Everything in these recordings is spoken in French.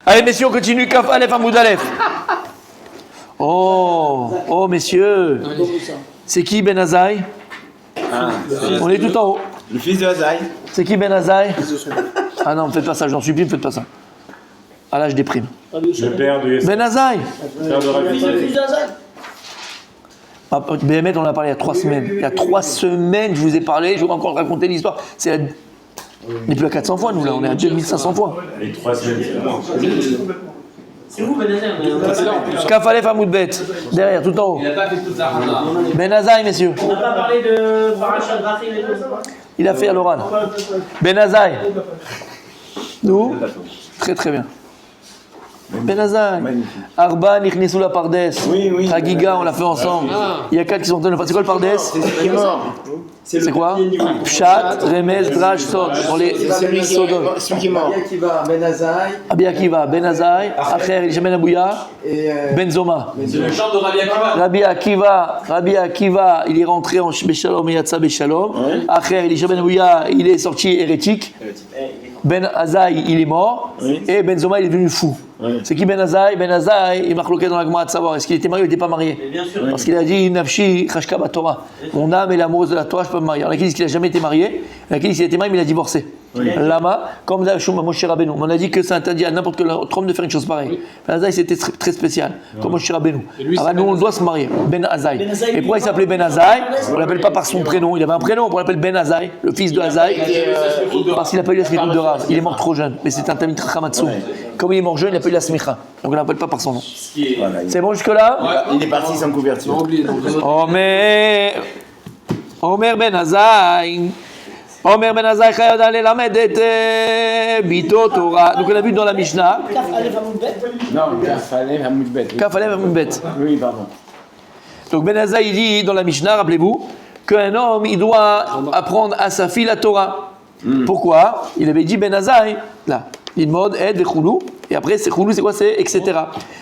Allez, messieurs, on continue. Kaf Aleph Hamoud Aleph. Oh, messieurs. C'est qui Ben Azaï? On est tout en haut. Le fils de Azaï. C'est qui Ben Azaï? Ah non, ne faites pas ça, j'en supplie, ne faites pas ça. Ah là, je déprime. Le père de Ben Azaï. Le père de Rabbi Yosef. Béhémet, on en a parlé il y a 3 semaines. Il y a 3 semaines, je vous ai parlé, je vais encore raconter l'histoire. On n'est plus à 400 fois, nous, là, on est à 2500 fois. Les 3 semaines, C'est où Ben Azaï? Kaf Aleph Hamoud Bet, derrière, tout en haut. Il n'a pas fait toute la rana. Ben Azaï, messieurs. On n'a pas parlé de Parashat Drachim et tout. Il a fait à l'oral. Ben Azaï. Nous? Très très bien. Ben Azaï. Arba Nichnesou la Pardes. Oui. Chagiga, on l'a fait ensemble. Il y a 4 qui sont tenus. C'est quoi le Pardes? C'est mort. C'est quoi? Pshat, Remez, Drach, Sod. Pour les Sodom. Celui qui est mort. Ben Azaï Abi Akiva, Ben Azaï, Acher, Elishaben Abouya, et Ben Zoma. C'est le chant de Rabbi Akiva. Rabbi Akiva, il est rentré en Beshalom et Yatsa Beshalom. Acher, Elishaben Abouya, il est sorti hérétique. Ben Azaï, il est mort. Et Ben Zoma, il est devenu fou. C'est qui Ben Azaï? Ben Azaï, il m'a marqué dans la Gemara de savoir est-ce qu'il était marié ou il n'était pas marié. Mais bien sûr. Parce qu'il a dit Nafshi Chashka Batora. Mon âme est l'amoureuse de la Torah, je peux me marier. Il y en a qui disent qu'il n'a jamais été marié. Il y en a qui disent qu'il a été marié, mais il a divorcé. Lama, comme Dashum Moshe Rabbeinu. On a dit que c'est interdit à n'importe quel autre homme de faire une chose pareille. Ben Azaï, c'était très spécial, comme Moshe Rabbeinu. Alors nous, on doit se marier. Ben Azaï. Et pourquoi il s'appelait Ben Azaï? On ne l'appelle pas par son prénom. Il avait un prénom, on l'appelle Ben Azaï, le fils de Azaï. Parce qu'il n'a pas eu la smicha de Rav. Il est mort trop jeune. Mais c'est un Tamid Chachammatsu. Comme il est mort jeune, il n'a pas eu la smicha. Donc on ne l'appelle pas par son nom. C'est bon jusque-là? Il est parti sans couverture. Omer Ben Azaï. Omer Ben Azaï Chayad Ale Lamed et Bito Torah. Donc on a vu dans la Mishnah. Kaf Aleph Hamoud Bet. Non, Kaf Aleph Hamoud Bet. Kaf Aleph Hamoud Bet. Oui, pardon. Donc Ben Azaï dit dans la Mishnah, rappelez-vous, qu'un homme il doit apprendre à sa fille la Torah. Pourquoi? Il avait dit Ben Azaï, là, il mode aide Choulou, et après c'est Choulou, c'est quoi? C'est etc.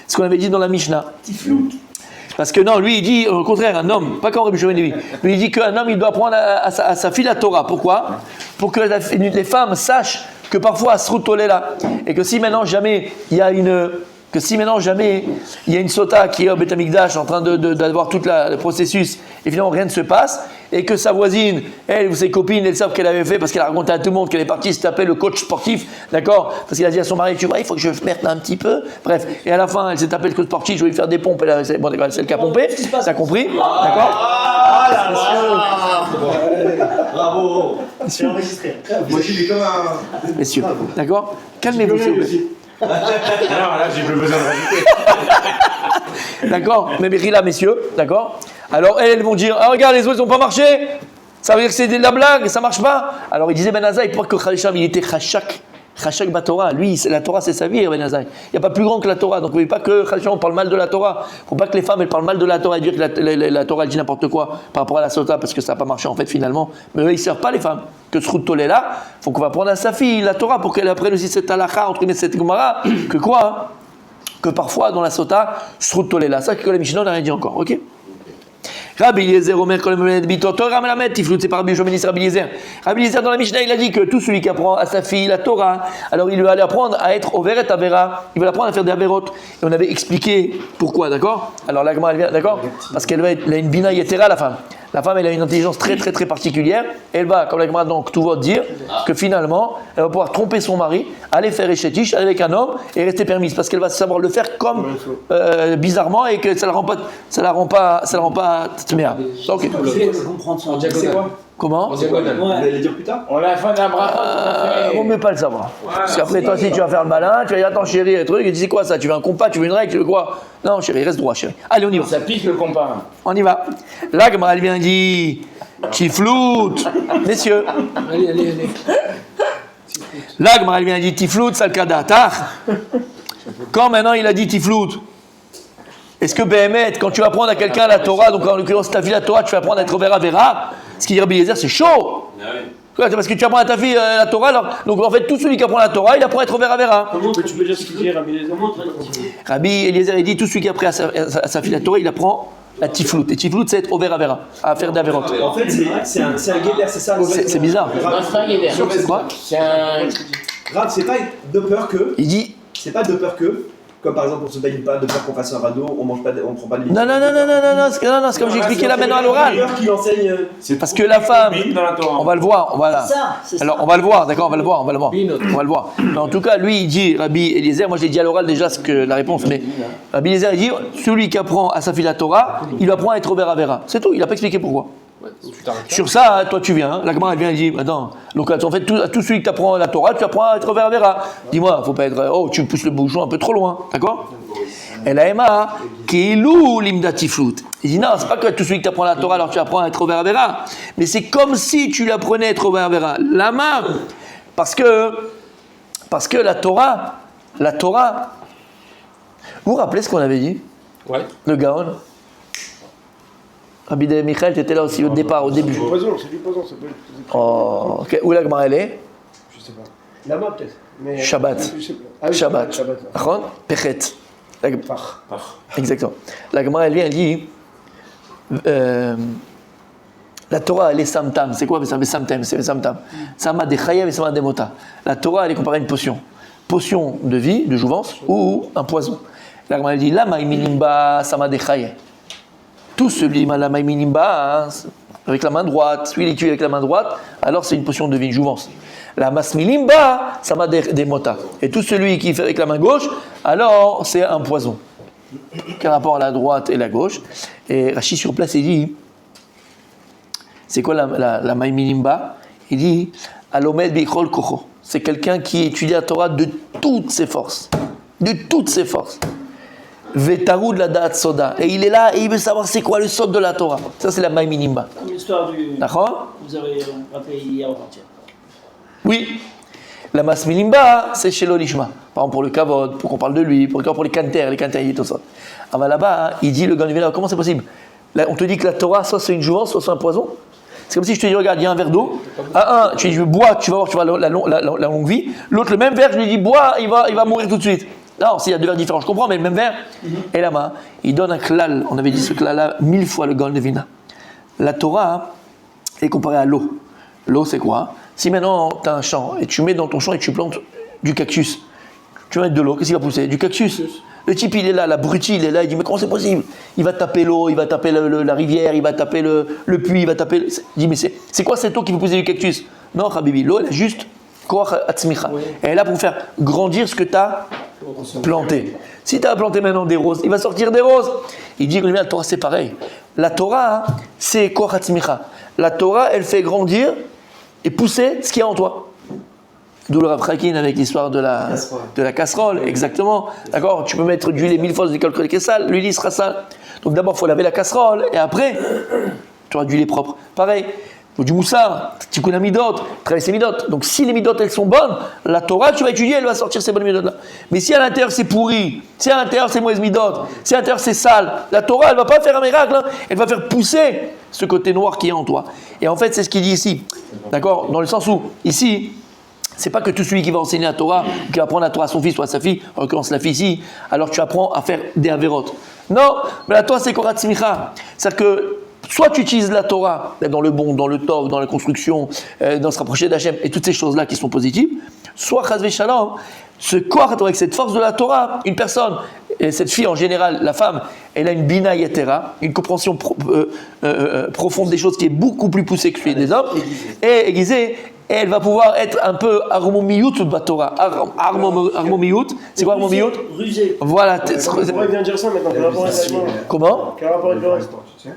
Ce qu'on avait dit dans la Mishnah. Parce que non, lui il dit au contraire, un homme, pas comme Rabbi Shimon Levi, lui il dit qu'un homme il doit apprendre à sa fille la Torah. Pourquoi? Pour que les femmes sachent que parfois Asrut là, et que si maintenant jamais il y a une sota qui est au Beth Amikdash en train d'avoir tout le processus et finalement rien ne se passe et que sa voisine, elle ou ses copines, elles savent qu'elle avait fait parce qu'elle a raconté à tout le monde qu'elle est partie se taper le coach sportif, d'accord? Parce qu'il a dit à son mari, tu vois, il faut que je merde un petit peu. Bref, et à la fin, elle s'est tapée le coach sportif, je vais lui faire des pompes. Bon, d'accord, c'est celle qui a pompé, t'as compris? D'accord? Bravo. C'est enregistré. Moi je suis comme un. Messieurs, d'accord? Calmez-vous, s'il vous plaît. Non, là, j'ai plus besoin de rajouter. D'accord? Mais là, messieurs, d'accord? Alors, elles vont dire, ah, regarde, les autres, ils n'ont pas marché. Ça veut dire que c'est de la blague, ça marche pas. Alors, il disait Ben Azaï, pour que Khalisham, il était Chashak Batora. Lui, la Torah, c'est sa vie, Ben Azaï. Il n'y a pas plus grand que la Torah. Donc, vous ne voyez pas que Khalisham parle mal de la Torah. Il ne faut pas que les femmes, elles parlent mal de la Torah et dire que la Torah, elle dit n'importe quoi par rapport à la Sota, parce que ça n'a pas marché, en fait, finalement. Mais eux, ils ne servent pas les femmes. Que ce Rout est là, il faut qu'on va prendre à sa fille la Torah pour qu'elle apprenne aussi cette halakha, entre guillemets, cette Gemara, que quoi? Que parfois, dans la Sota, ce Rout est là. Ça, que la Mishnah n'a rien dit encore, ok? Rabbi Eliezer Omer Kol Melamed Bito Torah Melamed Tiflut, c'est par Rabbi Yoshua ben Rabbi Eliezer. Rabbi Eliezer dans la Mishnah il a dit que tout celui qui apprend à sa fille la Torah, alors il va aller apprendre à être Overet Avera, il va l'apprendre à faire des Averot. Et on avait expliqué pourquoi, d'accord? Alors la Gemara elle vient, d'accord? Parce qu'elle a une bina yetera la femme. La femme elle a une intelligence très très très particulière. Elle va, comme la Gemara donc tout va dire, que finalement elle va pouvoir tromper son mari, aller faire Eshetish avec un homme et rester permise parce qu'elle va savoir le faire comme bizarrement et que ça la rend pas tméa. Ok. Je comprends ça. C'est quoi? Comment? Vous allez le dire plus tard? On l'a fait d'un bras. Vaut mieux pas le savoir. Parce qu'après toi si tu vas faire le malin, tu vas dire attends chérie, et truc, et tu dis quoi ça? Tu veux un compas, tu veux une règle, tu veux quoi? Non chérie, reste droit chérie. Allez on y va. Ça pique le compas. On y va. Là, comme elle vient dit, Tiflout, messieurs. Allez. Là, comme elle vient dit Tiflout, Salkada, Tach. Quand maintenant il a dit Tiflout, est-ce que Béhémet, quand tu vas apprendre à quelqu'un la Torah, donc en l'occurrence ta fille la Torah, tu vas apprendre à être Vera Vera, ce qu'il dit Rabbi Eliezer, c'est chaud. Parce que tu apprends à ta fille la Torah, alors, donc en fait tout celui qui apprend la Torah, il apprend à être Vera Vera. Comment tu peux déjà expliquer Rabbi Eliezer? Rabbi Eliezer, il dit tout celui qui apprend à sa fille la Torah, il apprend la Tiflout. Et Tiflout, c'est être Vera Vera, à faire des Averot. En fait, c'est un guédère, c'est ça. C'est bizarre. Non, c'est pas un guédère. C'est quoi? C'est un. Grave, c'est pas de peur que. Il dit C'est pas de peur que, comme par exemple on se baigne pas, de peur qu'on fasse un radeau, on mange pas, on prend pas de Non, c'est comme j'ai expliqué là maintenant à l'oral. Qui enseigne. C'est Parce que la femme, dans la Torah. on va le voir, voilà. C'est ça. Alors on va le voir, d'accord, on va le voir. On va le voir. Mais en tout cas, lui, il dit, Rabbi Eliezer, moi je l'ai dit à l'oral déjà la réponse, mais Rabbi Eliezer, il dit, celui qui apprend à sa fille la Torah, il apprend à être Over Avera. C'est tout, il n'a pas expliqué pourquoi. Sur ça, toi tu viens, la Gemara elle vient et dit, attends, donc en fait, tout celui qui t'apprend la Torah, tu apprends à être Over Avera. Dis-moi, faut pas être, oh, tu pousses le bouchon un peu trop loin, d'accord? Et la Emma, Keilou limdati flout. Il dit non, c'est pas que tout celui qui t'apprend la Torah, alors tu apprends à être Over Avera, mais c'est comme si tu l'apprenais à être Over Avera. Lama, parce que la Torah, vous vous rappelez ce qu'on avait dit? Ouais. Le Gaon. Rabbi Michael, tu étais là aussi au départ, au début. C'est du poison, ça peut être. Oh, ok. Où la Gemara elle est? Je sais pas. Là-bas peut-être. Mais... Shabbat. Je sais pas. Ah oui, Shabbat. Shabbat. Achon? Pechet. Pach. Exactement. La Gemara elle vient, elle dit la Torah elle est samtam. C'est quoi samtam? C'est samtam. Sama de chayev et sama de mota. La Torah elle est comparée à une potion. Potion de vie, de jouvence ou un poison. La Gemara elle dit la maïminimba sama de chayev. Tout celui la maïminimba avec la main droite, celui qui tue avec la main droite, alors c'est une potion de vie, une jouvence. La masmilimba, ça m'a des motas. Et tout celui qui fait avec la main gauche, alors c'est un poison. Quel rapport à la droite et la gauche? Et Rachid sur place, il dit, c'est quoi la maïminimba? Il dit, Alomed bichol kocho. C'est quelqu'un qui étudie la Torah de toutes ses forces. De toutes ses forces. Vetarud la da'at soda. Et il est là et il veut savoir c'est quoi le sod de la Torah. Ça c'est la maïminimba. Comme l'histoire du. D'accord? Vous avez rappelé hier au partir. Oui, la masmilimba, c'est chez l'olishma. Par exemple, pour le kavod, pour qu'on parle de lui, pour les kanter, tout ça. Ah là-bas, il dit le gars, comment c'est possible? Là, on te dit que la Torah, soit c'est une jouvence, soit c'est un poison. C'est comme si je te dis, regarde, il y a un verre d'eau. Un, tu dis, je bois, tu vas voir, tu vas la longue vie. L'autre, le même verre, je lui dis, bois, il va mourir tout de suite. Non, s'il y a deux verres différents, je comprends, mais le même verre. Et là-bas, il donne un klal. On avait dit ce klal-là 1000 fois le Gaon de Vilna. La Torah est comparée à l'eau. L'eau, c'est quoi? Si maintenant tu as un champ et tu mets dans ton champ et tu plantes du cactus, tu vas mettre de l'eau, qu'est-ce qui va pousser? Du cactus. Le type il est là, l'abruti il est là, il dit mais comment c'est possible? Il va taper l'eau, il va taper la rivière, il va taper le puits, il va taper. Il dit mais c'est quoi cette eau qui peut pousser du cactus? Non, Habibi, l'eau elle a juste koach atzmicha. Elle est là pour faire grandir ce que tu as planté. Si tu as planté maintenant des roses, il va sortir des roses. Il dit que la Torah c'est pareil. La Torah c'est koach atzmicha. La Torah elle fait grandir et pousser ce qu'il y a en toi. D'où le Rav Chakin avec l'histoire de la casserole, exactement. D'accord? Tu peux mettre d'huile et 1000 fois de l'alcool qui est sale, l'huile il sera sale. Donc d'abord il faut laver la casserole et après tu auras du lait propre. Pareil, il faut du moussard, tikkun hamidot, travailler ses midot. Donc si les midot elles sont bonnes, la Torah tu vas étudier, elle va sortir ces bonnes midot là. Mais si à l'intérieur c'est pourri, si à l'intérieur c'est mauvaise midot, si à l'intérieur c'est sale, la Torah elle va pas faire un miracle, hein, elle va faire pousser ce côté noir qui est en toi. Et en fait c'est ce qu'il dit ici, d'accord? Dans le sens où ici c'est pas que tout celui qui va enseigner la Torah, qui va apprendre la Torah à son fils ou à sa fille, en l'occurrence la fille ici, alors tu apprends à faire des avérotes. Non, mais la Torah c'est korat smicha. C'est-à-dire que soit tu utilises la Torah dans le bon, dans le tov, dans la construction, dans se rapprocher d'Hachem et toutes ces choses-là qui sont positives, soit chas v'shalom, ce corps avec cette force de la Torah, une personne, et cette fille en général, la femme, elle a une bina yetera, une compréhension profonde des choses qui est beaucoup plus poussée que celui des hommes, et aiguisée. Et elle va pouvoir être un peu armomiyut de la Torah. Armomiyut, c'est quoi armomiyut? Rusé. Voilà. Pourquoi il vient de dire ça maintenant? Quel rapport avec la Comment? Quel rapport avec le reste?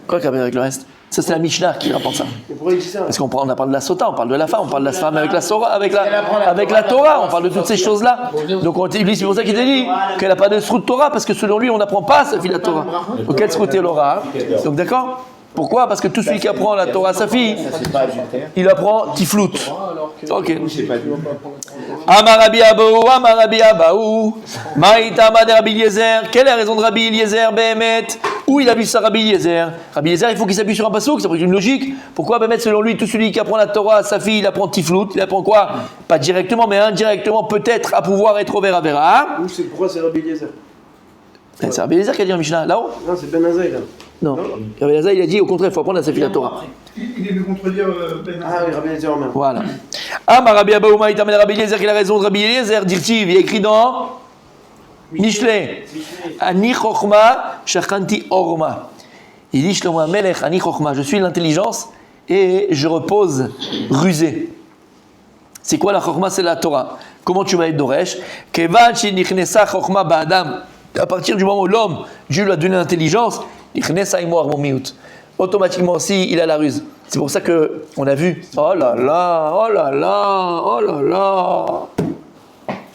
Quoi qu'il y a avec le reste? Ça c'est la Mishnah qui rapporte ça. Mais pourquoi il dit ça? Parce qu'on parle de la sota, on parle de la femme, on parle de la femme avec la Torah, avec la Torah, on parle de toutes ces choses-là. Donc lui c'est pour ça qu'il te dit qu'elle n'a pas de srout Torah, parce que selon lui on n'apprend pas sa fille la Torah. Donc quel srout elle aura? Donc d'accord? Pourquoi? Parce que tout celui qui apprend la Torah à sa fille, il apprend tiflout. Ok. Amarabi Abaou, Maïtama de Rabbi Eliezer. Quelle est la raison de Rabbi Eliezer, Behemet? Où il a vu ça, Rabbi Eliezer? Rabbi Eliezer, il faut qu'il s'appuie sur un passouk, ça peut être une logique. Pourquoi Behemet, selon lui, tout celui qui apprend la Torah à sa fille, il apprend tiflout, il apprend quoi? Pas directement, mais indirectement, peut-être à pouvoir être Over Avera. Pourquoi c'est Rabbi Eliezer? C'est Rabbi Eliezer qui a dit en Mishnah, là-haut? Non, c'est Ben Azaï là. Non. Rabbi Eliezer, il a dit au contraire, il faut apprendre à sa fille la Torah. Il est venu contredire Ben Ah oui, Rabbi Eliezer en même. Voilà. Amar Rabbi Abaou Maïtam Rabbi Eliezer, qui a la raison de Rabbi Eliezer, dit-il, il y a écrit dans Mishlei. Ani Chochma, Shachanti Orma. Il dit Shlomo HaMelech, Ani Chochma, je suis l'intelligence et je repose rusé. C'est quoi la Chochma? C'est la Torah. Comment tu vas être Doresh? Kevan Shinechnesa Chochma Ba'adam. À partir du moment où l'homme, Dieu lui a donné l'intelligence, Ichnesa Imo Armomiut. Automatiquement aussi, il a la ruse. C'est pour ça qu'on a vu. Oh là là, oh là là, oh là là.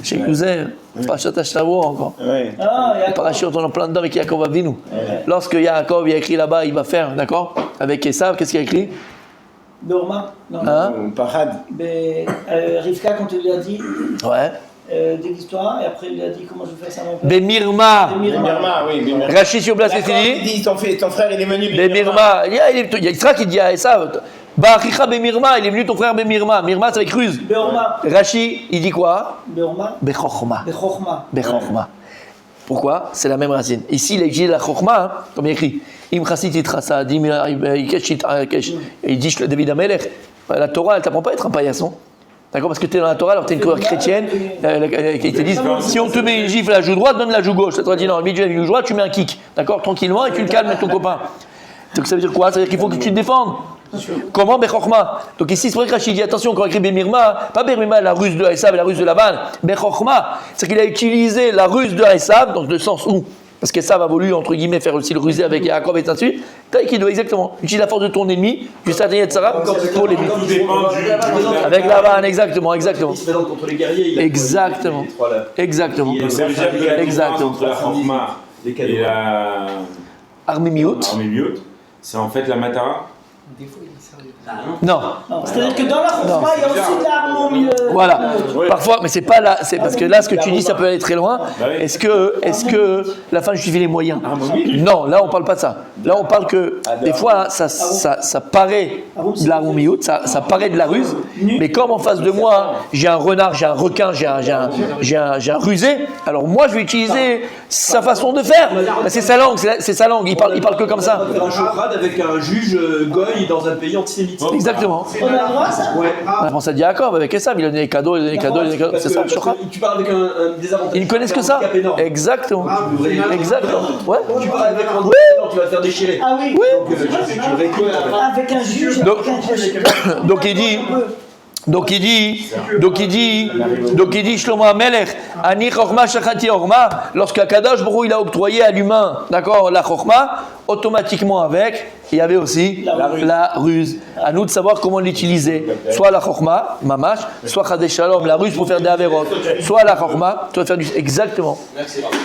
Chez Cousin, Parashat Shtavo encore. Ouais. Ah, il y a Parachute, on en plein dedans avec Yaakov Avinu. Lorsque Yaakov il a écrit là-bas, il va faire, d'accord? Avec Esav, qu'est-ce qu'il a écrit? Dorma. Non. Hein? Ou Parad. Mais, Rivka, quand il lui a dit Ouais. de l'histoire, et après il lui a dit comment je fais ça, mon père. Bemirma. Bemirma, oui, Bemirma. Rachid sur place, qu'est-ce qu'il Il dit? dit ton frère, il est venu. Bemirma. Il y a Yitzhak qui dit à Esav, Ba'achicha Bemirma, il est venu ton frère Bemirma. Mirma, c'est avec ruse. Beorma. Rachid, il dit quoi? Beorma. Bechochma. Bechorma. Bechorma. Pourquoi? C'est la même racine. Ici, il a utilisé la chorma, hein, comme il est écrit. Im chassit yitrasa, dim ikesh ikesh. Il dit David Amelech. La Torah, elle t'apprend pas à être un paillasson. D'accord? Parce que tu es dans la Torah, alors tu es une couleur chrétienne. Ils te disent si on te met une gifle à la joue droite, donne la joue gauche. Ça te dit non, au milieu de la joue droite, tu mets un kick. D'accord? Tranquillement, et tu le calmes avec ton copain. Donc ça veut dire quoi? Ça veut dire qu'il faut que tu te défendes. Comment Bechorma? Donc ici, c'est vrai que Rachid dit attention, quand il écrit Bemirma, pas Bemirma, la ruse de Esav et la ruse de Laban. Bechorma, c'est qu'il a utilisé la ruse de Esav, dans le sens où, parce qu'Esav a voulu, entre guillemets, faire aussi le rusé avec Yaakov et ainsi de suite. Qui doit exactement utiliser la force de ton ennemi, du Satan de Sarah, pour les Tout dépend du. avec Laban, exactement, exactement. Il se présente contre les guerriers. Il a Exactement. les trois, là. Exactement. Donc ça veut dire que la différence Exactement. entre la Chorma Les cadeaux. et la Armée Miout. armée Miot, c'est en fait la Matara. Non. Non, c'est-à-dire que dans la Chorma, il y a aussi de l'arme au milieu. Voilà. Parfois, mais c'est pas là, c'est parce que là, ce que tu dis, ça peut aller très loin. Est-ce que la fin justifie les moyens? Non, là, on parle pas de ça. Là, on parle que des fois, ça paraît de la roumioute, ça paraît de la ruse, mais comme en face de moi, j'ai un renard, j'ai un requin, j'ai un rusé, alors moi, je vais utiliser sa façon de faire. Ben, c'est sa langue, c'est sa langue. Il parle que comme ça. On va faire un chocrade avec un juge goy dans un pays antisémite. Exactement. On a le droit, ça? Ouais. On pense à Jacob avec Esav, il a donné des cadeaux, il a donné des cadeaux, il a donné des cadeaux. Parce C'est ça, que, le chocrade. tu parles avec un désavantage. Ils ne connaissent que ça. Un handicap énorme. Exactement. Exactement. Ouais. Tu parles avec un handicap énorme, tu vas te faire déchirer. Ah oui. Donc, tu récoltes. Avec un juge. Donc- avec un juge. Donc il dit, Shlomo HaMelech, Ani Chochma Shachati Orma, lorsque Akadosh Baruch Hu, il a octroyé à l'humain, d'accord, la Chochma, automatiquement avec, il y avait aussi la ruse. À nous de savoir comment l'utiliser. Soit la Chochma, Mamash, soit Chadei Shalom, la ruse pour faire des Averot, soit la Chochma, tu vas faire du. Exactement.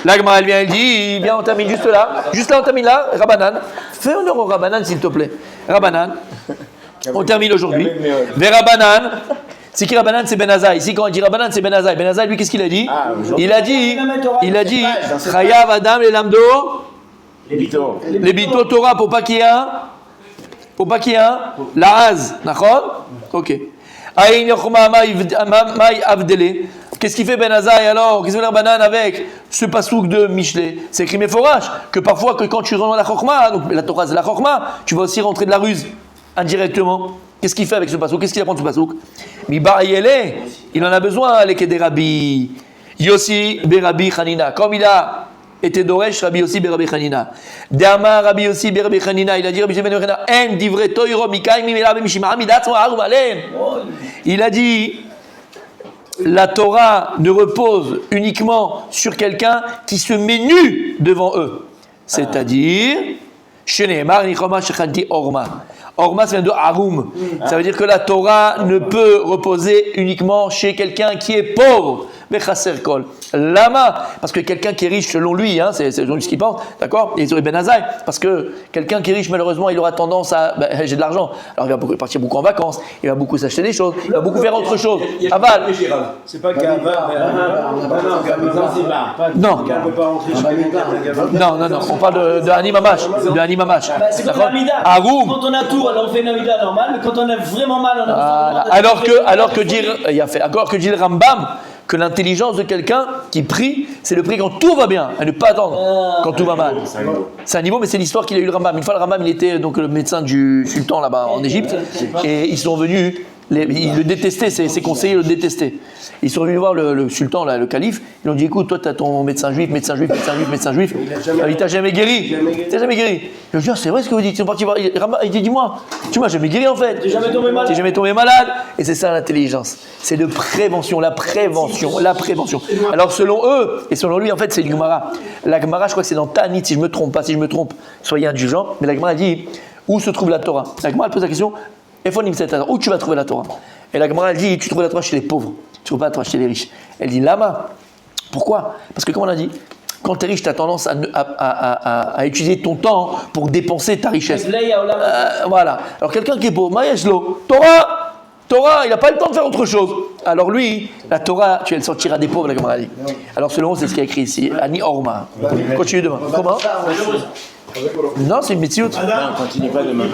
La Gemara, elle vient, elle dit, bien, on termine juste là, on termine là, Rabbanan. Fais honneur au Rabbanan, s'il te plaît. Rabbanan. On termine aujourd'hui. Verabanan. C'est qui Rabbanan? C'est Ben Azaï. Ici, quand on dit Rabbanan, c'est Ben Azaï. Ben Azaï, lui, qu'est-ce qu'il a dit? Il a dit, Chayav Adam les lamdo, Les bito. les bito Torah, pour pas qu'il y ait un, la haz. D'accord? Ok. Aïn Yochma Maï Avdele. Qu'est-ce qu'il fait Ben Azaï alors? Qu'est-ce qu'il fait Rabbanan avec ce pasouk de Michelet? C'est écrit Meforach que parfois, que quand tu rentres dans la Chochma, donc la Torah c'est la Chochma, tu vas aussi rentrer de la ruse. Indirectement. Qu'est-ce qu'il fait avec ce pasouk? Qu'est-ce qu'il apprend de ce pasouk? Miba Ayele, il en a besoin, les Kederabi. Yossi Berabi Hanina. Comme il a été Doresh, Rabbi Yossi Berabi Hanina. Dama Rabbi Yossi Berabi Hanina. Il a dit Rabbi Yossi Berabi Hanina. En divre toiro mikai mimela b'mishima midatz ma'arum alen. Il a dit la Torah ne repose uniquement sur quelqu'un qui se met nu devant eux. C'est-à-dire, Sheneemar Nichoma Shechanti Orma. Orma, ça vient de Harum. Ça veut dire que la Torah ne peut reposer uniquement chez quelqu'un qui est pauvre. Bechaser kol. Lama, parce que quelqu'un qui est riche, selon lui, hein, c'est selon lui ce qu'il pense, d'accord? Et sur Ben Azaï, parce que quelqu'un qui est riche, malheureusement, il aura tendance à, j'ai de l'argent. Alors il va partir beaucoup en vacances, il va beaucoup s'acheter des choses, il va beaucoup faire autre chose. Aval. C'est pas Gava. Non. Non, on parle de Ani Mamash. De Ani Mamash. C'est comme l'amida. Harum. Quand on a tout, alors on fait une amida normale, mais quand on a vraiment mal, on a Alors que dire le Rambam, que l'intelligence de quelqu'un qui prie, c'est le prix quand tout va bien, et ne pas attendre quand tout va mal. C'est un niveau, mais c'est l'histoire qu'il a eu le Rambam. Une fois, le Rambam, il était donc le médecin du sultan là-bas en Égypte, et ils sont venus Ils le détestaient, ses conseillers le détestaient. Ils sont venus voir le sultan, là, le calife. Ils lui ont dit écoute, toi, tu as ton médecin juif. Il t'a jamais guéri. T'as jamais guéri. Il a dit c'est vrai ce que vous dites. Ils sont partis voir. Il dit dis-moi, tu m'as jamais guéri en fait. T'es jamais tombé malade. T'es jamais tombé malade. Et c'est ça l'intelligence. C'est de prévention, la prévention. Alors selon eux, et selon lui, en fait, c'est une Gemara. La Gemara, je crois que c'est dans Tanit, si je me trompe, soyez indulgents. Mais la Gemara dit où se trouve la Torah. La Gemara pose la question où tu vas trouver la Torah. Et la Gemara elle dit tu trouves la Torah chez les pauvres. Tu ne trouves pas la Torah chez les riches. Elle dit lama. Pourquoi? Parce que comme on a dit, quand tu es riche, tu as tendance à utiliser ton temps pour dépenser ta richesse. Voilà. Alors quelqu'un qui est pauvre, Maïslo, Torah, il n'a pas le temps de faire autre chose. Alors lui, la Torah, tu vas le sortir des pauvres, la Gemara dit. Alors selon eux, c'est ce qu'il y a écrit ici. Ani Orma. Continue demain. Comment? Non, c'est une métioute. Non, continue pas demain.